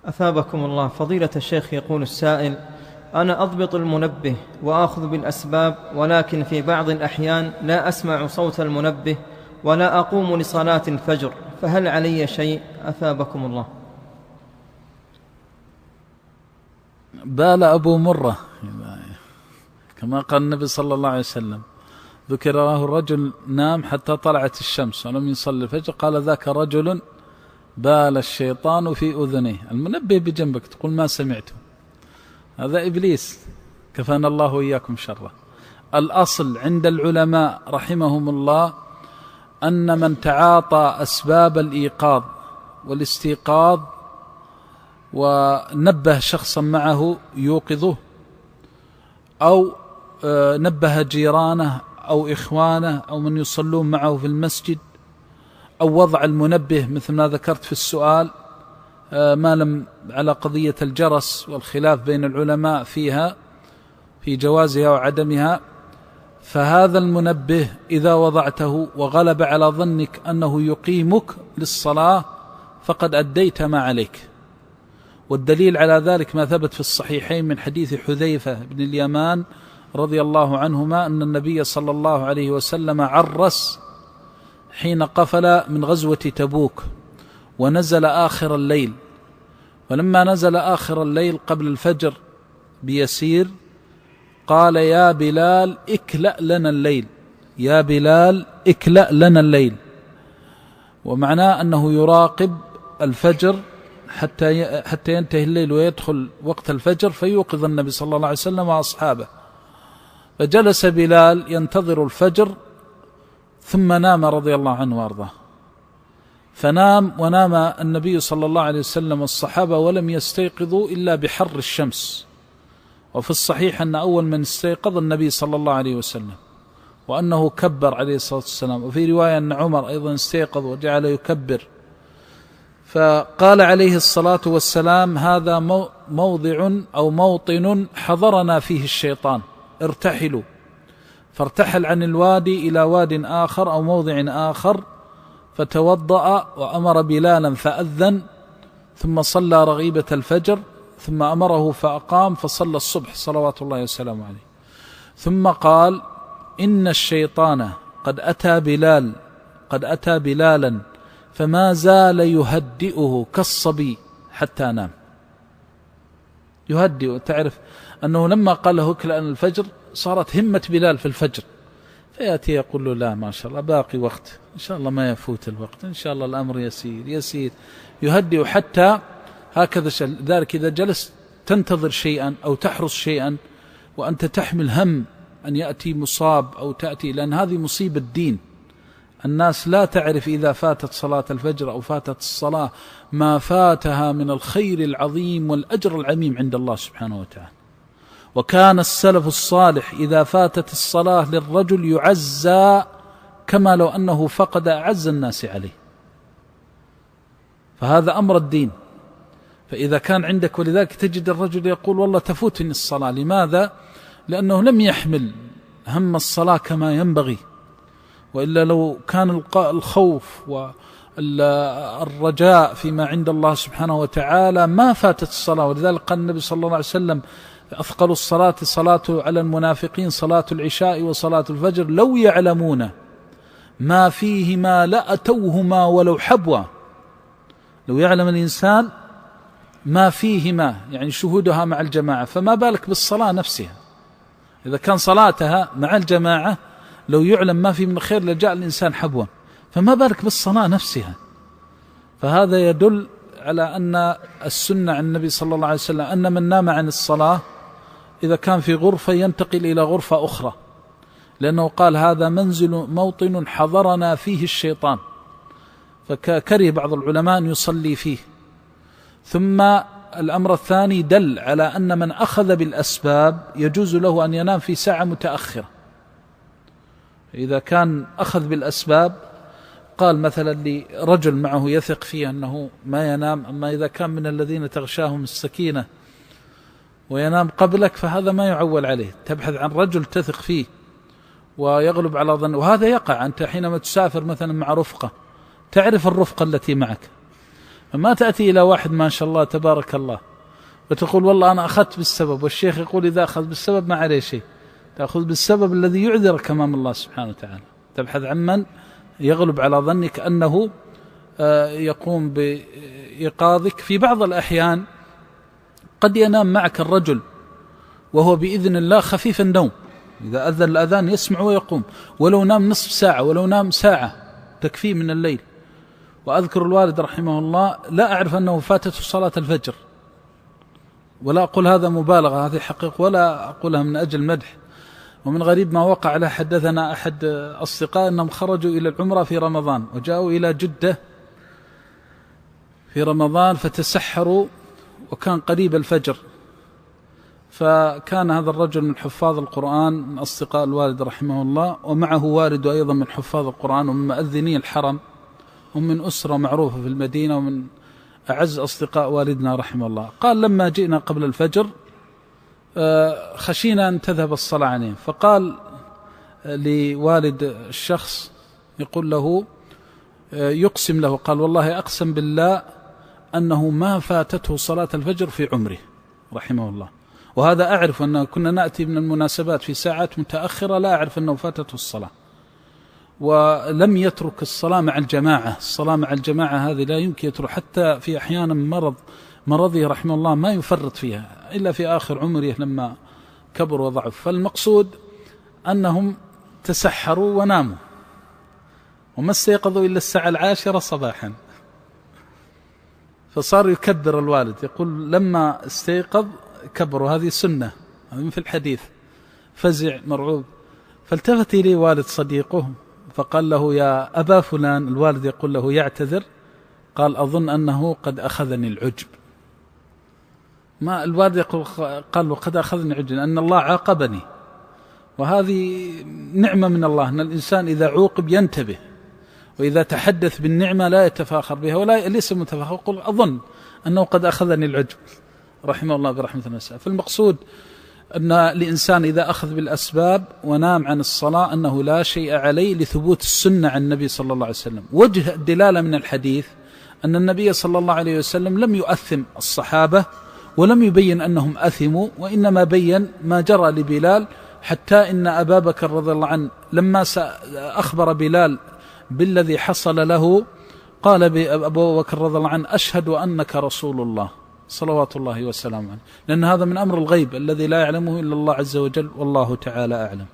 أثابكم الله. فضيلة الشيخ، يقول السائل: أنا أضبط المنبه وآخذ بالأسباب، ولكن في بعض الأحيان لا أسمع صوت المنبه ولا أقوم لصلاة الفجر، فهل علي شيء؟ أثابكم الله. بال أبو مرة كما قال النبي صلى الله عليه وسلم، ذكر له رجل نام حتى طلعت الشمس ولم يصلي الفجر، قال ذاك رجل بال الشيطان في أذنيه. المنبه بجنبك تقول ما سمعته، هذا إبليس، كفانا الله وإياكم شره. الأصل عند العلماء رحمهم الله أن من تعاطى أسباب الإيقاظ والاستيقاظ ونبه شخصا معه يوقظه، أو نبه جيرانه أو إخوانه أو من يصلون معه في المسجد، أو وضع المنبه مثل ما ذكرت في السؤال، ما لم على قضية الجرس والخلاف بين العلماء فيها في جوازها وعدمها، فهذا المنبه إذا وضعته وغلب على ظنك أنه يقيمك للصلاة فقد أديت ما عليك. والدليل على ذلك ما ثبت في الصحيحين من حديث حذيفة بن اليمان رضي الله عنهما أن النبي صلى الله عليه وسلم عرس حين قفل من غزوة تبوك ونزل آخر الليل، ولما نزل آخر الليل قبل الفجر بيسير قال: يا بلال اكلأ لنا الليل، يا بلال اكلأ لنا الليل، ومعناه أنه يراقب الفجر حتى ينتهي الليل ويدخل وقت الفجر فيوقظ النبي صلى الله عليه وسلم وأصحابه. فجلس بلال ينتظر الفجر ثم نام رضي الله عنه وارضاه. فنام ونام النبي صلى الله عليه وسلم والصحابة ولم يستيقظوا إلا بحر الشمس. وفي الصحيح أن أول من استيقظ النبي صلى الله عليه وسلم، وأنه كبر عليه الصلاة والسلام. وفي رواية أن عمر أيضا استيقظ وجعل يكبر، فقال عليه الصلاة والسلام: هذا موضع أو موطن حضرنا فيه الشيطان، ارتحلوا. فارتحل عن الوادي إلى واد آخر أو موضع آخر، فتوضأ وأمر بلالا فأذن، ثم صلى رغيبة الفجر، ثم أمره فأقام فصلى الصبح صلوات الله وسلامه عليه. ثم قال: إن الشيطان قد أتى بلالا فما زال يهدئه كالصبي حتى نام. يهدئ، تعرف أنه لما قال له اكلأ الفجر صارت همة بلال في الفجر، فيأتي يقول له: لا ما شاء الله باقي وقت، إن شاء الله ما يفوت الوقت، إن شاء الله الأمر يسير. يهدئ حتى هكذا. ذلك إذا جلست تنتظر شيئا أو تحرص شيئا وأنت تحمل هم أن يأتي مصاب أو تأتي، لأن هذه مصيبة الدين. الناس لا تعرف إذا فاتت صلاة الفجر أو فاتت الصلاة ما فاتها من الخير العظيم والأجر العميم عند الله سبحانه وتعالى. وكان السلف الصالح إذا فاتت الصلاة للرجل يعزى كما لو أنه فقد أعز الناس عليه. فهذا أمر الدين. فإذا كان عندك، ولذلك تجد الرجل يقول: والله تفوتني الصلاة. لماذا؟ لأنه لم يحمل هم الصلاة كما ينبغي، وإلا لو كان الخوف والرجاء فيما عند الله سبحانه وتعالى ما فاتت الصلاة. ولذلك قال النبي صلى الله عليه وسلم: أثقل الصلاة صلاة على المنافقين صلاة العشاء وصلاة الفجر، لو يعلمون ما فيهما لأتوهما ولو حبوا. لو يعلم الإنسان ما فيهما، يعني شهودها مع الجماعة، فما بالك بالصلاة نفسها. إذا كان صلاتها مع الجماعة لو يعلم ما في من خير لجاء الإنسان حبوا، فما بالك بالصلاة نفسها. فهذا يدل على أن السنة عن النبي صلى الله عليه وسلم أن من نام عن الصلاة إذا كان في غرفة ينتقل إلى غرفة أخرى، لأنه قال: هذا موطن حضرنا فيه الشيطان. فكره بعض العلماء أن يصلي فيه. ثم الأمر الثاني دل على أن من أخذ بالأسباب يجوز له أن ينام في ساعة متأخرة. إذا كان أخذ بالأسباب، قال مثلا لرجل معه يثق فيه أنه ما ينام، أما إذا كان من الذين تغشاهم السكينة وينام قبلك فهذا ما يعول عليه. تبحث عن رجل تثق فيه ويغلب على ظن. وهذا يقع أنت حينما تسافر مثلا مع رفقة، تعرف الرفقة التي معك، فما تأتي إلى واحد ما شاء الله تبارك الله وتقول والله أنا أخذت بالسبب، والشيخ يقول إذا أخذ بالسبب ما عليه شيء. تأخذ بالسبب الذي يعذرك أمام الله سبحانه وتعالى، تبحث عن من يغلب على ظنك أنه يقوم بإيقاظك. في بعض الأحيان قد ينام معك الرجل وهو بإذن الله خفيف النوم، إذا أذن الأذان يسمع ويقوم، ولو نام نصف ساعة ولو نام ساعة تكفيه من الليل. وأذكر الوالد رحمه الله لا أعرف أنه فاتته صلاة الفجر، ولا أقول هذا مبالغة، هذه حقيقة ولا أقولها من أجل مدح. ومن غريب ما وقع له، حدثنا أحد أصدقاء أنهم خرجوا إلى العمرة في رمضان وجاءوا إلى جدة في رمضان فتسحروا وكان قريب الفجر، فكان هذا الرجل من حفاظ القرآن من أصدقاء الوالد رحمه الله، ومعه والده أيضا من حفاظ القرآن ومن مؤذني الحرم ومن أسرة معروفة في المدينة ومن أعز أصدقاء والدنا رحمه الله. قال لما جئنا قبل الفجر خشينا أن تذهب الصلاة عليهم، فقال لوالد الشخص يقول له يقسم له، قال والله أقسم بالله أنه ما فاتته صلاة الفجر في عمره رحمه الله. وهذا أعرف أنه كنا نأتي من المناسبات في ساعات متأخرة لا أعرف أنه فاتته الصلاة، ولم يترك الصلاة مع الجماعة. الصلاة مع الجماعة هذه لا يمكن يترك، حتى في أحيانا مرضه رحمه الله ما يفرط فيها إلا في آخر عمره لما كبر وضعف. فالمقصود أنهم تسحروا وناموا وما استيقظوا إلا الساعة 10 صباحا، فصار يكبر الوالد، يقول لما استيقظ كبروا، هذه سنة، هذا في الحديث. فزع مرعوب، فالتفت إليه والد صديقه فقال له يا أبا فلان، الوالد يقول له يعتذر، قال أظن أنه قد أخذني العجب. ما الوالد يقول قال له قد أخذني العجب، أن الله عاقبني، وهذه نعمة من الله، أن الإنسان إذا عوقب ينتبه، وإذا تحدث بالنعمة لا يتفاخر بها ولا ليس متفاخر، يقول أظن أنه قد أخذني العجب رحمه الله برحمة الله. فالمقصود أن الإنسان إذا أخذ بالأسباب ونام عن الصلاة أنه لا شيء عليه لثبوت السنة عن النبي صلى الله عليه وسلم. وجه الدلالة من الحديث أن النبي صلى الله عليه وسلم لم يؤثم الصحابة ولم يبين أنهم أثموا، وإنما بين ما جرى لبلال، حتى إن أبا بكر رضي الله عنه لما أخبر بلال بالذي حصل له قال أبو بكر رضي الله عنه أشهد أنك رسول الله صلوات الله وسلامه عليه، لأن هذا من أمر الغيب الذي لا يعلمه إلا الله عز وجل، والله تعالى أعلم.